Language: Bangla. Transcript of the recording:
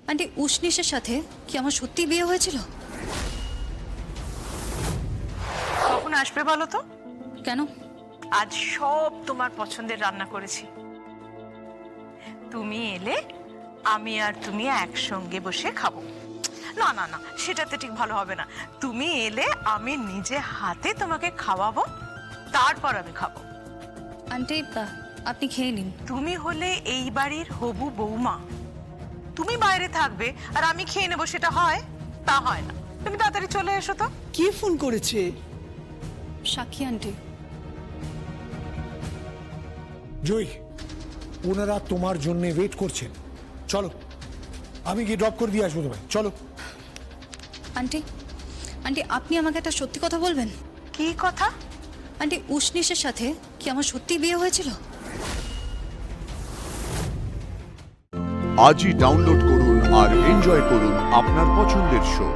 আন্টি উষ্ণিসের সাথে কি আমার সত্যি বিয়ে হয়েছিল? কখন আসবে বলো তো? কেন? আজ সব তোমার পছন্দের রান্না করেছি। তুমি এলে আমি আর তুমি একসঙ্গে বসে খাবো। না না না, সেটাতে ঠিক ভালো হবে না। তুমি এলে আমি নিজে হাতে তোমাকে খাওয়াবো, তারপর আমি খাবো। আন্টি আপনি খেয়ে নিন। তুমি হলে এই বাড়ির হবু বৌমা, তুমি বাইরে থাকবে আর আমি খেয়ে নেবো, সেটা হয়? তা হয় না। তুমি তাড়াতাড়ি চলে এসো তো। কে ফোন করেছে? সাক্ষী আন্টি। জয়ী, ওনারা তোমার জন্য ওয়েট করছেন। চলো, আমি গিয়ে ড্রপ করে দিয়ে আসবো তোমায়। চলো। আন্টি আন্টি আপনি আমাকে একটা সত্যি কথা বলবেন? কি কথা? আন্টি উষ্ণিসের সাথে কি আমার সত্যি বিয়ে হয়েছিল? আজই ডাউনলোড করুন আর এনজয় করুন আপনার পছন্দের শো।